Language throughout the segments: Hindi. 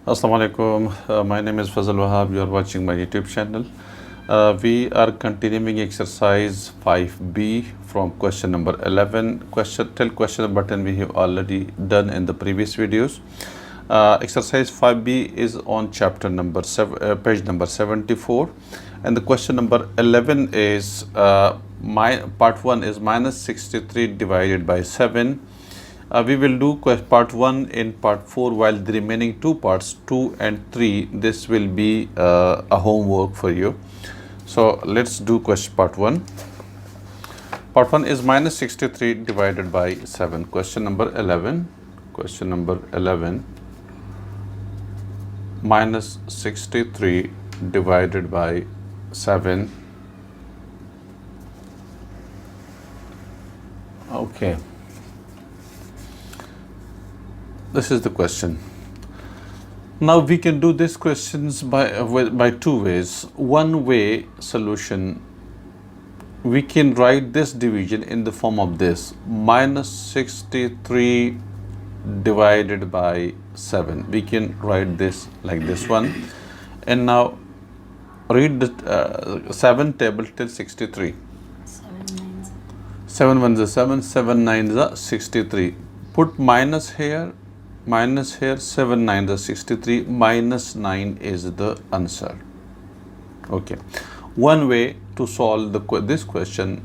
Assalamu alaikum. My name is Fazal Wahab. You are watching my YouTube channel. We are continuing exercise 5B from question number 11. Till question number 10 we have already done in the previous videos. Exercise 5B is on chapter number 7, page number 74. And the question number 11 is, part 1 is minus 63 divided by 7. We will do part 1 in part 4, while the remaining two parts 2 and 3, this will be a homework for you. So let's do part 1. Part 1 is minus 63 divided by 7. Question number 11. Question number 11. Minus 63 divided by 7. Okay. This is the question. Now we can do these questions by two ways. One way solution, we can write this division in the form of this: minus 63 divided by 7. We can write this like this one. And now read the 7 table till 63. 7 ones are 7, 7 nines are 63. Put minus here, 7 9 is 63, minus 9 is the answer. Okay. One way to solve this question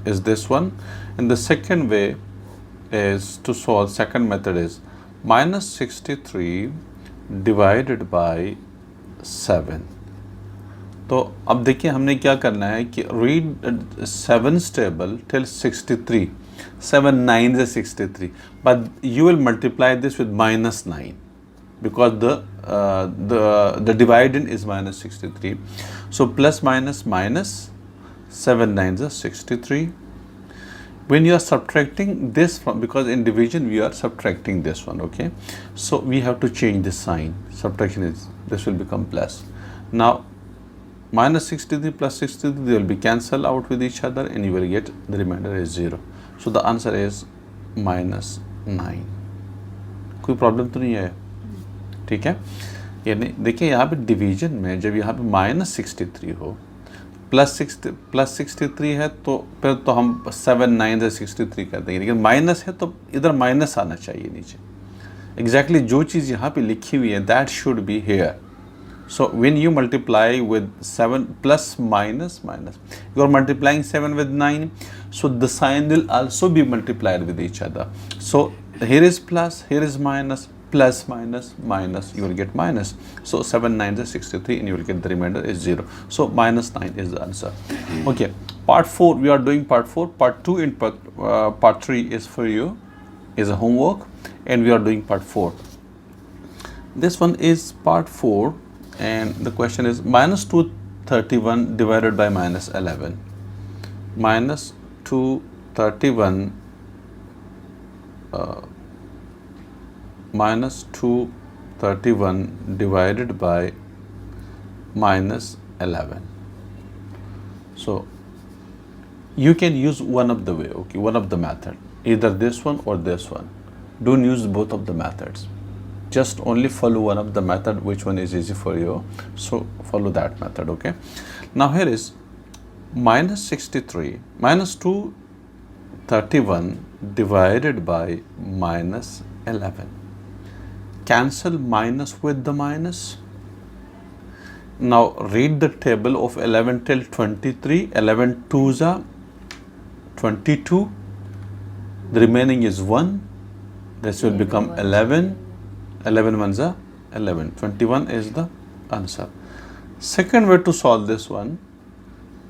is this one. And the second way is to solve, second method is minus 63 divided by 7. तो अब देखिए हमने क्या करना है कि read 7's table till 63. 7 9 is 63, but you will multiply this with minus 9 because the dividend is minus 63. So plus minus minus, 7 9 is 63. When you are subtracting this from, because in division we are subtracting this one, okay, so we have to change the sign. Subtraction is, this will become plus. Now minus 63 plus 63, they will be cancelled out with each other and you will get the remainder is 0. So the answer is minus 9. कोई प्रॉब्लम तो नहीं है? ठीक है, यानी देखिए यहाँ पे डिवीजन में जब यहाँ पे माइनस 63 हो, प्लस 63 है तो फिर तो हम 7 9 से 63 कर देंगे, लेकिन माइनस है तो इधर माइनस आना चाहिए नीचे. एग्जैक्टली जो चीज़ यहाँ पे लिखी हुई है that should be here. So when you multiply with 7 plus minus, you are multiplying 7 with 9, so the sign will also be multiplied with each other. So here is plus, here is minus, plus minus minus, you will get minus. So 7 9 is 63 and you will get the remainder is 0. So minus 9 is the answer. Okay, part 4, we are doing part 4. Part 2 and part 3 is for you, is a homework, and we are doing part 4. This one is part 4. And the question is minus 231 divided by minus 11. Minus 231 minus 231 divided by minus 11. So you can use one of the way, okay, one of the method, either this one or this one. Don't use both of the methods. Just only follow one of the method, which one is easy for you, so follow that method. Okay, now here is minus 63 minus 231 divided by minus 11. Cancel minus with the minus. Now read the table of 11 till 23. 11 2s are 22, the remaining is 1, this will become 11. 11 ones are 11. 21 is the answer. Second way to solve this one,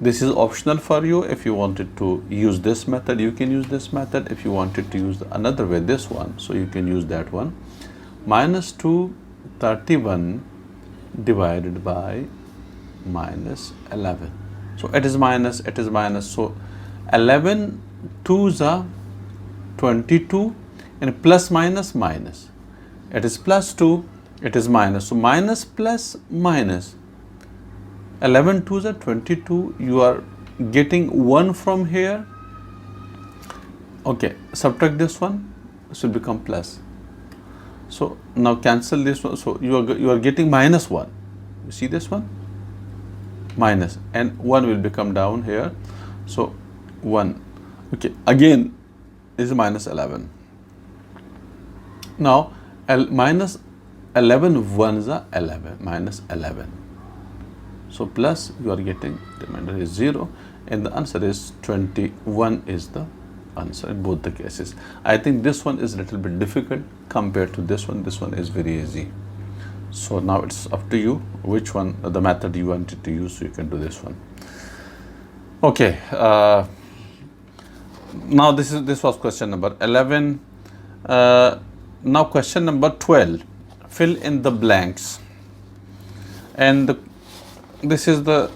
this is optional for you. If you wanted to use this method, you can use this method. If you wanted to use another way, this one, so you can use that one. Minus 231 divided by minus 11. So it is minus, it is minus. So 11 2s are 22 and plus minus minus. It is plus 2, it is minus. So minus plus minus. 11 2s are 22. You are getting 1 from here. Okay, subtract this one, this will become plus. So now cancel this one. So you are getting minus 1. You see this one? Minus, and 1 will become down here. So 1. Okay, again is minus 11. Now minus 11 ones are 11, minus 11. So plus you are getting, remainder is 0, and the answer is 21 is the answer in both the cases. I think this one is a little bit difficult compared to this one. This one is very easy. So now it's up to you which one, the method you wanted to use, so you can do this one. Okay, now this was question number 11. Now question number 12, fill in the blanks, and this is the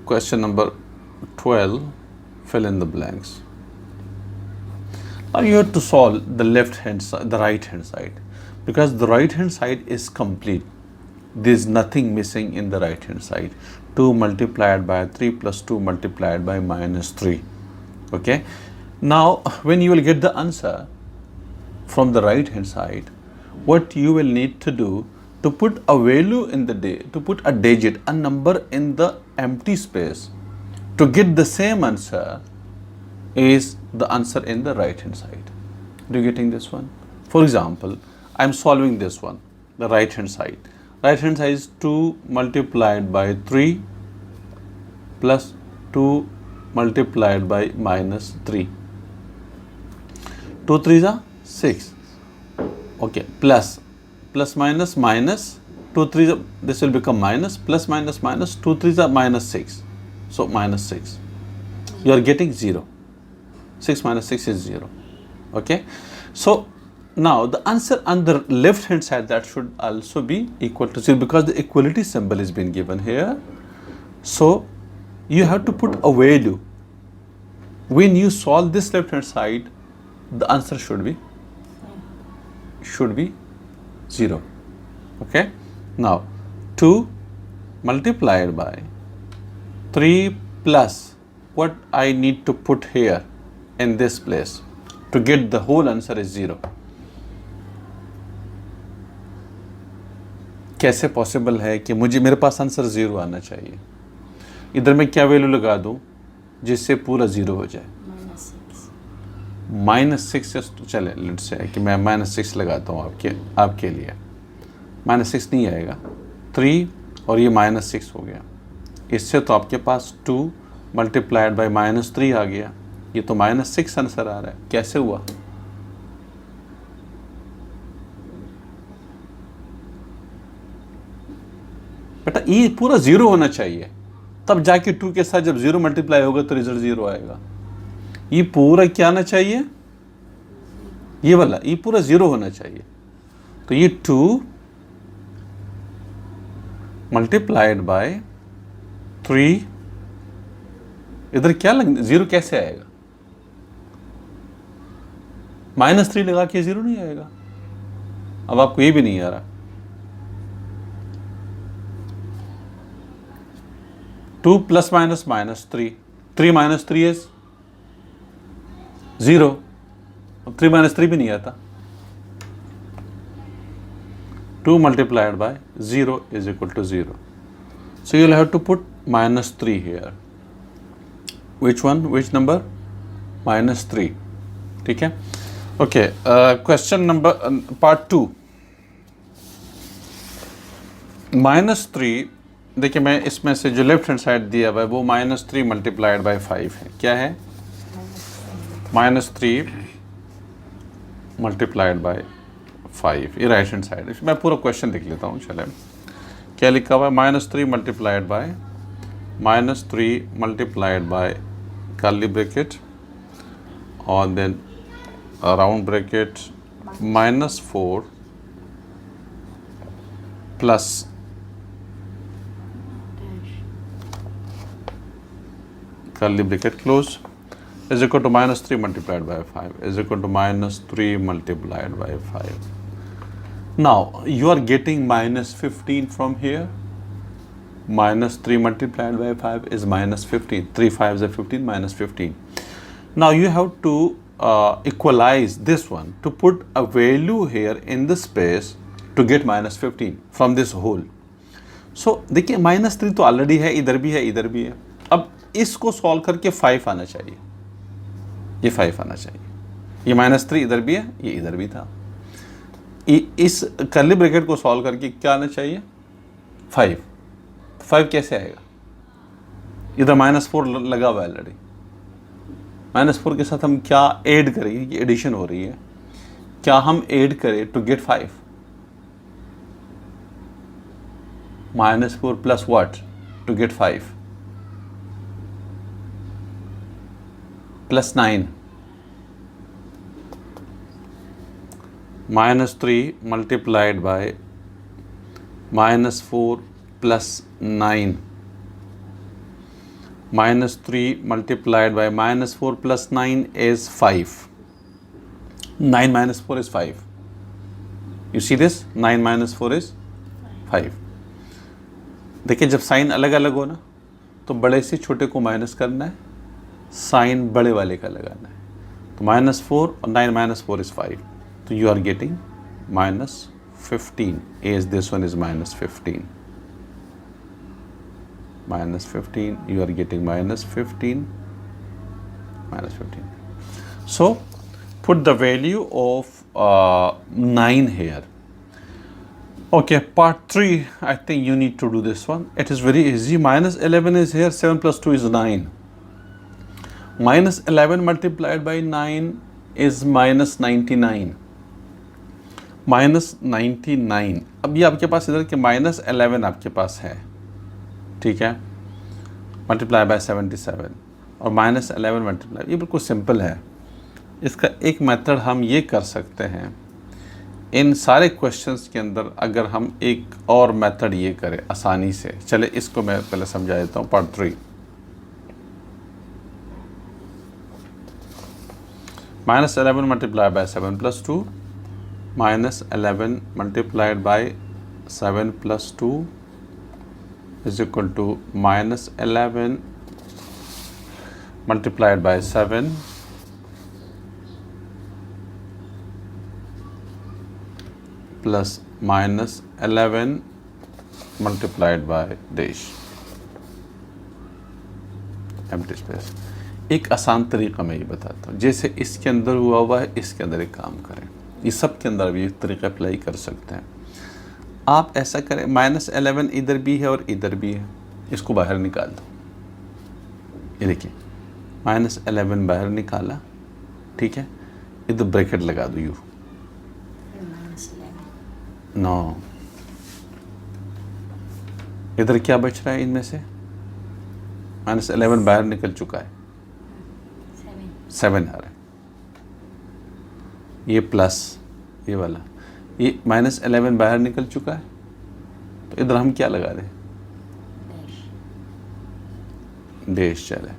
question number 12, fill in the blanks. Now you have to solve the left hand side, the right hand side, because the right hand side is complete. There is nothing missing in the right hand side. 2 multiplied by 3 plus 2 multiplied by minus 3. Okay. Now when you will get the answer from the right hand side, what you will need to do to put a value in to put a digit, a number in the empty space to get the same answer is the answer in the right hand side. Do you getting this one? For example, I am solving this one, the right hand side. Right hand side is 2 multiplied by 3 plus 2 multiplied by minus 3. 2 3s are 6. Okay, plus minus minus 2 3s, this will become minus, plus minus minus 2 3s are minus 6. So minus 6. You are getting 0. 6 minus 6 is 0. Okay. So now the answer on the left hand side, that should also be equal to 0, because the equality symbol is being given here. So you have to put a value. When you solve this left hand side, the answer should be 0. Okay. Now 2 multiplied by 3 plus what I need to put here in this place to get the whole answer is 0. कैसे पॉसिबल है कि मेरे पास आंसर 0 आना चाहिए? इधर मैं क्या वैल्यू लगा दूं जिससे पूरा 0 हो जाए? -6 तो चले, लेट्स से कि मैं -6 लगाता हूँ आपके लिए. -6 नहीं आएगा, 3 और ये -6 हो गया. इससे तो आपके पास 2 मल्टीप्लाइड बाय -3 आ गया. ये तो -6 आंसर आ रहा है. कैसे हुआ? बेटा ये पूरा 0 होना चाहिए, तब जाके 2 के साथ जब 0 मल्टीप्लाई होगा तो रिजल्ट 0 आएगा. ये पूरा क्या आना चाहिए? ये वाला, ये पूरा 0 होना चाहिए. तो ये 2 मल्टीप्लाइड बाय 3, इधर क्या 0 कैसे आएगा? -3 लगा के 0 नहीं आएगा. अब आपको ये भी नहीं आ रहा. 2 plus minus -3. 3 minus 3 is 0. अब 3 minus 3 भी नहीं आता. 2 multiplied by 0 is equal to 0. So you'll have to put -3 here. Which one? Which number? -3. ठीक है? Okay. Question number part 2. -3. देखिए, मैं इसमें से जो लेफ्ट हैंड साइड दिया हुआ है वो -3 मल्टीप्लाइड बाय 5 है. क्या है? -3 मल्टीप्लाइड बाय 5. ये राइट हैंड साइड है. मैं पूरा क्वेश्चन लिख लेता हूँ. चले, क्या लिखा हुआ है? -3 multiplied by -3 multiplied by curly bracket और then round bracket -4 plus curly bracket close is equal to -3 multiplied by 5 is equal to -3 multiplied by 5. Now you are getting -15 from here. -3 multiplied by 5 is -15. 3 5s are 15, -15. Now you have to equalize this one to put a value here in the space to get -15 from this whole. So देखिए -3 तो ऑलरेडी है, इधर भी है, इधर भी है. अब इसको सॉल्व करके 5 आना चाहिए, ये 5 आना चाहिए. ये -3 इधर भी है, ये इधर भी था. इस कर्ली ब्रैकेट को सॉल्व करके क्या आना चाहिए? 5. 5 कैसे आएगा? इधर -4 लगा हुआ है ऑलरेडी. -4 के साथ हम क्या ऐड करेंगे? ये एडिशन हो रही है. क्या हम ऐड करें to get 5? -4 plus what to get 5? Plus 9. -3 multiplied by -4 plus 9. -3 multiplied by -4 plus 9 is 5. 9 minus 4 is 5. You see this? 9 minus 4 is 5. देखिए जब साइन अलग अलग हो ना तो बड़े से छोटे को माइनस करना है, साइन बड़े वाले का लगाना है. तो -4 और 9 minus 4 is 5. तो you are getting -15 as this one is -15. -15, you are getting -15. So put the value of 9 here. Okay, part 3, I think you need to do this one. It is very easy. -11 is here, 7 plus 2 is 9. -11 multiplied by 9 is -99. -99. अब ये आपके पास इधर के -11 आपके पास है, ठीक है, मल्टीप्लाई बाय 77 और -11 मल्टीप्लाई, ये बिल्कुल सिंपल है. इसका एक मेथड हम ये कर सकते हैं इन सारे क्वेश्चंस के अंदर, अगर हम एक और मेथड ये करें आसानी से. चले इसको मैं पहले समझा देता हूँ. Part 3, -11 multiply by 7 plus 2, -11 multiplied by 7 plus 2 is equal to -11 multiplied by 7 plus -11 multiplied by dash, empty space. एक आसान तरीका मैं ये बताता हूँ. जैसे इसके अंदर हुआ है, इसके अंदर एक काम करें. ये सब के अंदर भी एक तरीका अप्लाई कर सकते हैं. आप ऐसा करें, -11 इधर भी है और इधर भी है, इसको बाहर निकाल दो. ये देखिए -11 बाहर निकाला, ठीक है, इधर ब्रैकेट लगा दो. यू नो, इधर क्या बच रहा है इनमें से? -11 बाहर निकल चुका है, 7 आ रहा है. ये प्लस ये वाला, ये -11 बाहर निकल चुका है, तो इधर हम क्या लगा दें? डैश चले.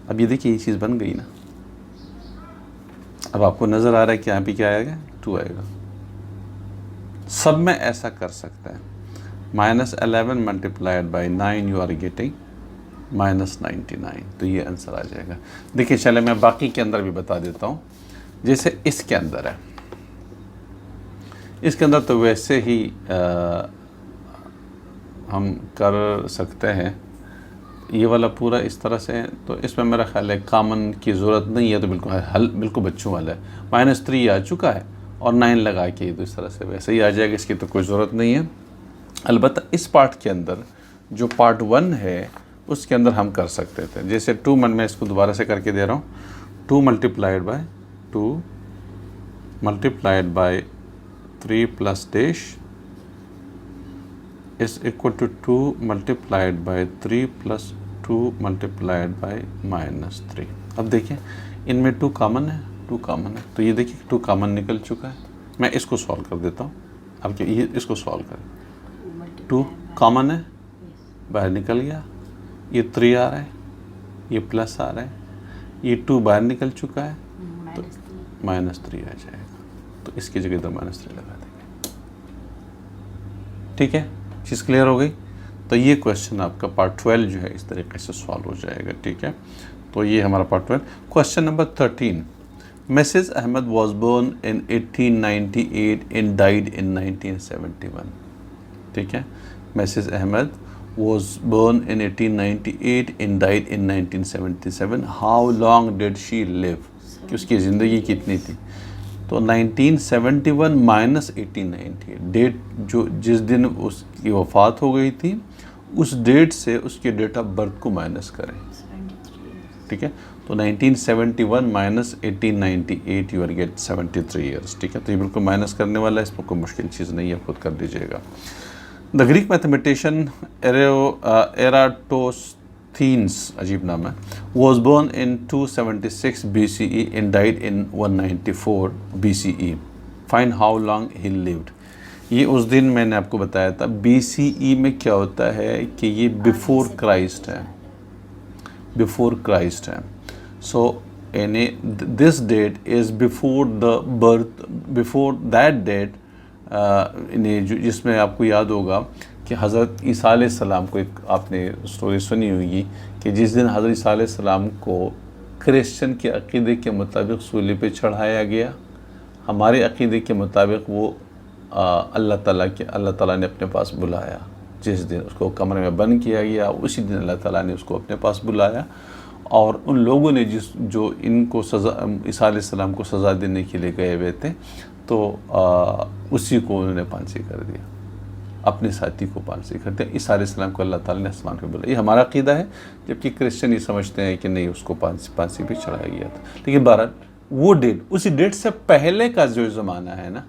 अब ये देखिए ये चीज़ बन गई ना. अब आपको नज़र आ रहा है कि यहाँ पे क्या आएगा? 2 आएगा. सब में ऐसा कर सकते हैं. -11 multiplied by 9 you are getting -99. तो ये आंसर आ जाएगा. देखिए चले मैं बाकी के अंदर भी बता देता हूँ. जैसे इसके अंदर है, इसके अंदर तो वैसे ही हम कर सकते हैं. ये वाला पूरा इस तरह से है, तो इसमें मेरा ख्याल है कॉमन की ज़रूरत नहीं है. तो बिल्कुल हल बिल्कुल बच्चों वाला है. -3 आ चुका है और 9 लगा के तो इस तरह से वैसे ही आ जाएगा. इसकी तो कोई ज़रूरत नहीं है. अलबत्ता इस पार्ट के अंदर जो पार्ट 1 है उसके अंदर हम कर सकते थे. जैसे 2 मैं इसको दोबारा से करके दे रहा हूँ. 2 multiplied by 2 multiplied by 3 plus dash is equal to 2 multiplied by 3 plus 2 multiplied by -3. अब देखिए इनमें 2 कॉमन है, 2 कॉमन है, तो ये देखिए 2 कॉमन निकल चुका है. मैं इसको सॉल्व कर देता हूँ. अब ये इसको सॉल्व करें. 2 कॉमन है, बाहर निकल गया. ये 3 आ रहा है, ये प्लस आ रहा है, ये 2 बाहर निकल चुका है, तो -3 आ जाएगा. तो इसकी जगह इधर -3 लगा देंगे. ठीक है, चीज़ क्लियर हो गई. तो ये क्वेश्चन आपका पार्ट 12 जो है इस तरीके से सॉल्व हो जाएगा. ठीक है, तो ये हमारा part 12. Question number 13. Mrs. Ahmed was born in 1898 and died in 1971. ठीक है, Mrs. Ahmed was born in 1898 and died in 1977. How long did she live? कि उसकी ज़िंदगी कितनी थी? तो 1971 माइनस 1898, डेट जो जिस दिन उसकी वफ़ात हो गई थी उस डेट से उसके डेट ऑफ बर्थ को माइनस करें, ठीक है। तो 1971 minus 1898 you are get 73 years, ठीक है। तो ये बिल्कुल माइनस करने वाला है, इसमें कोई मुश्किल चीज़ नहीं है, खुद कर लीजिएगा। द ग्रीक मैथमेटिशियन एराटोस्थीन्स, अजीब नाम है, was born in 276 BCE and died in 194 BCE। Find how long he lived. ये उस दिन मैंने आपको बताया था BCE में क्या होता है कि ये बिफोर क्राइस्ट है, बिफोर क्राइस्ट है। सो यानी this date is before the birth, before that date, जिसमें आपको याद होगा कि हज़रत ईसा अलैहिस्सलाम को, एक आपने स्टोरी सुनी होगी कि जिस दिन हज़रत ईसा अलैहिस्सलाम को क्रिश्चियन के अक़ीदे के मुताबिक सूली पे चढ़ाया गया, हमारे अक़ीदे के मुताबिक वो अल्लाह ताला ने अपने पास बुलाया। जिस दिन उसको कमरे में बंद किया गया उसी दिन अल्लाह ताला ने उसको अपने पास बुलाया, और उन लोगों ने जो इनको सज़ा, ईसा अलैहिस्सलाम को सज़ा देने के लिए गए हुए थे, तो उसी को उन्होंने फांसी कर दिया, अपने साथी को फांसी कर दिया। ईसा अलैहिस्सलाम को अल्लाह ताला ने आसमान पे बुलाया। ये हमारा अक़ीदा है, जबकि क्रिश्चियन ये समझते हैं कि नहीं, उसको फांसी पे चढ़ाया गया था। लेकिन बहरहाल वो डेट, उसी डेट से पहले का जो ज़माना है ना,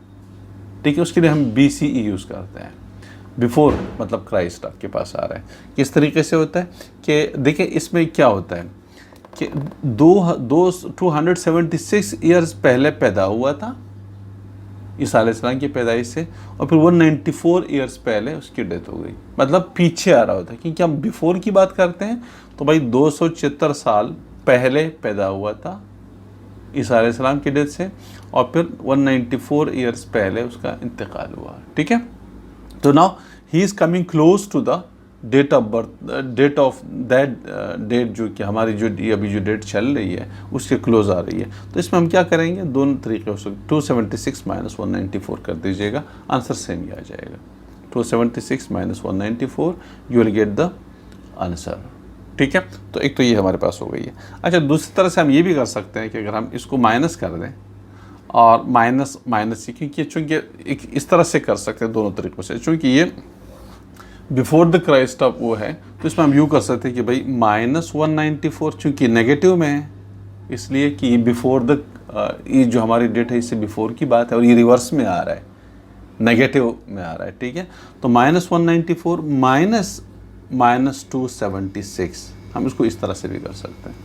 ठीक है, उसके लिए हम BCE यूज़ करते हैं, बिफोर मतलब क्राइस्ट आपके पास आ रहा है। किस तरीके से होता है कि देखिए इसमें क्या होता है कि 276 ईयर्स पहले पैदा हुआ था ईसा अलैहिस्सलाम की पैदाइश से, और फिर 194 ईयर्स पहले उसकी डेथ हो गई, मतलब पीछे आ रहा होता है। क्योंकि हम बिफोर की बात करते हैं तो भाई 276 साल पहले पैदा हुआ था ईसा अलैहिस्सलाम की डेथ से, और फिर 194 ईयर्स पहले उसका इंतकाल हुआ, ठीक है। तो now he is coming close to the date of birth, date of that date, जो कि हमारी जो अभी जो डेट चल रही है उसके क्लोज आ रही है। तो इसमें हम क्या करेंगे, दोनों तरीके हो सकते, 276 माइनस 194 कर दीजिएगा, आंसर सेम ही आ जाएगा। 276 minus 194 you will get the answer, ठीक है। तो एक तो ये हमारे पास हो गई है। अच्छा, दूसरी तरह से हम ये भी कर सकते हैं कि अगर हम इसको माइनस कर दें और माइनस माइनस, क्योंकि चूँकि इस तरह से कर सकते हैं दोनों तरीक़ों से, चूँकि ये बिफोर द क्राइस्ट ऑफ वो है, तो इसमें हम यूँ कर सकते हैं कि भाई माइनस 194 चूँकि नेगेटिव में है, इसलिए कि बिफोर द, ये जो हमारी डेट है इससे बिफोर की बात है, और ये रिवर्स में आ रहा है, नेगेटिव में आ रहा है, ठीक है। तो माइनस 194 माइनस 276, हम इसको इस तरह से भी कर सकते हैं।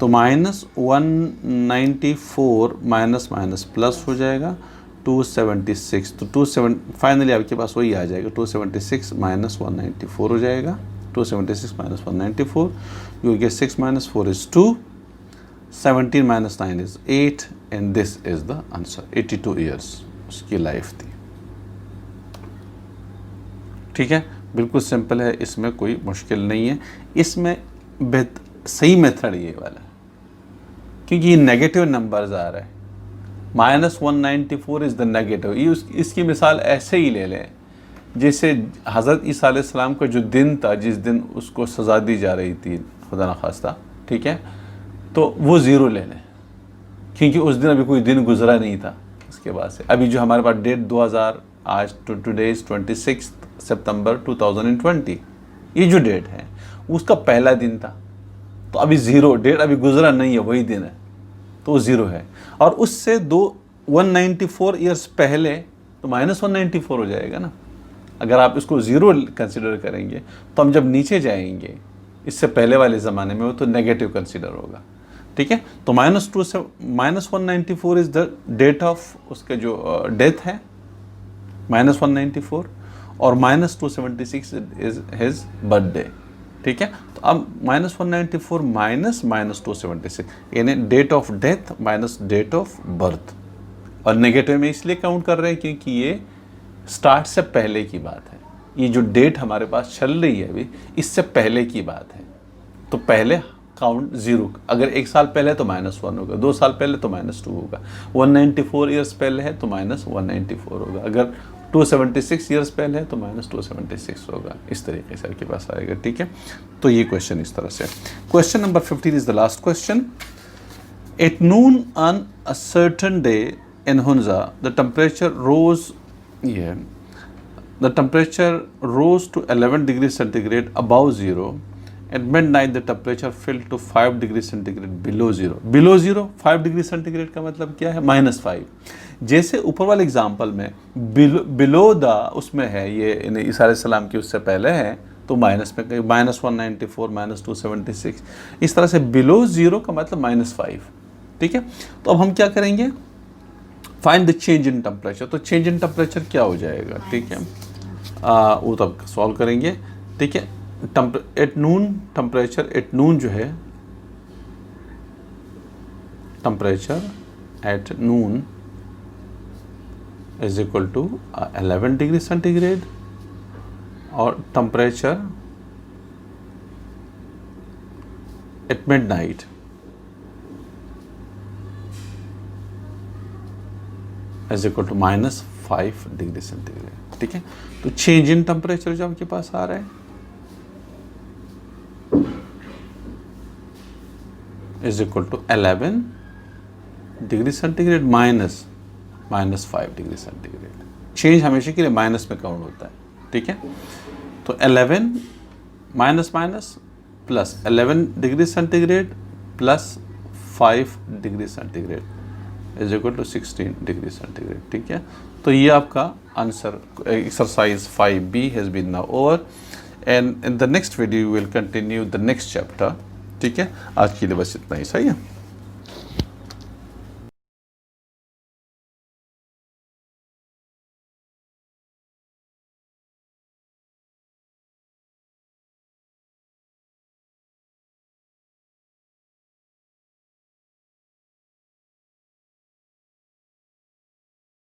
तो माइनस 194 माइनस माइनस प्लस हो जाएगा 276, तो 27 फाइनली आपके पास वही आ जाएगा, 276 माइनस 194 हो जाएगा, 276 minus 194, you get 6 minus 4 is 2, 17 minus 9 is 8, and this is the answer. 82 years उसकी लाइफ थी, ठीक है। बिल्कुल सिंपल है, इसमें कोई मुश्किल नहीं है। इसमें सही मेथड ये वाला है, क्योंकि ये नेगेटिव नंबर्स आ रहा है, माइनस 194 इज़ द नेगेटिव। ये इसकी मिसाल ऐसे ही ले लें, जैसे हज़रत ईसा अलैहिस्सलाम का जो दिन था, जिस दिन उसको सज़ा दी जा रही थी खुदा न खास्ता, ठीक है, तो वो ज़ीरो ले लें, क्योंकि उस दिन अभी कोई दिन गुजरा नहीं था। उसके बाद से अभी जो हमारे पास डेट 2000, आज टुडे इज़ 26 सितंबर 2020, ये जो डेट है उसका पहला दिन था, तो अभी ज़ीरो, डेट अभी गुजरा नहीं है, वही दिन है, तो वो ज़ीरो है। और उससे 194 ईयर्स पहले, तो माइनस 194 हो जाएगा ना। अगर आप इसको ज़ीरो कंसिडर करेंगे तो हम जब नीचे जाएंगे इससे पहले वाले ज़माने में, वो तो नेगेटिव कंसिडर होगा, ठीक है। तो minus 194 is the date of उसके जो डेथ है, माइनस 194, और माइनस 276 इज़ हिज बर्थडे, ठीक है। तो अब माइनस 194 माइनस माइनस 276, यानी date of death minus date of birth, और नेगेटिव में इसलिए काउंट कर रहे हैं क्योंकि ये स्टार्ट से पहले की बात है। ये जो डेट हमारे पास चल रही है अभी, इससे पहले की बात है, तो पहले काउंट जीरो, अगर 1 साल पहले तो -1 होगा, 2 साल पहले तो -2 होगा, 194 ईयर्स पहले है तो -194 होगा, अगर 276 ईयर्स पहले है तो -276 होगा। इस तरीके से आपके पास आएगा, ठीक है। तो ये क्वेश्चन इस तरह से। Question number 15 is the last question. At noon on a certain day in Hunza, the temperature rose to 11 degrees centigrade above zero. At midnight, the temperature fell to 5 degrees centigrade below zero. Below zero, 5 degree centigrade का मतलब क्या है? -5। जैसे ऊपर वाले एग्जाम्पल में बिलो द उसमें है ये ईसा अलैहिस्सलाम की उससे पहले है तो माइनस में -194 -276, इस तरह से बिलो जीरो का मतलब -5, ठीक है। तो अब हम क्या करेंगे? Find the change in temperature. तो चेंज इन टेम्परेचर क्या हो जाएगा, ठीक है, वो तब सॉल्व करेंगे, ठीक है। At noon temperature, at noon जो है temperature at noon is equal to 11 degree centigrade, और temperature at midnight is equal to -5 degree centigrade, ठीक है। तो चेंज इन टेम्परेचर जो आपके पास आ रहा है is equal to 11 degree centigrade -5 degree centigrade. Change हमेशा के लिए माइनस में काउंट होता है, ठीक है। तो 11 minus plus 11 degree centigrade plus 5 degree centigrade is equal to 16 degree centigrade, ठीक है। तो ये आपका answer, exercise 5B has been now over, and in the next video will continue the next chapter, ठीक है। आज के लिए बस इतना ही, सही है।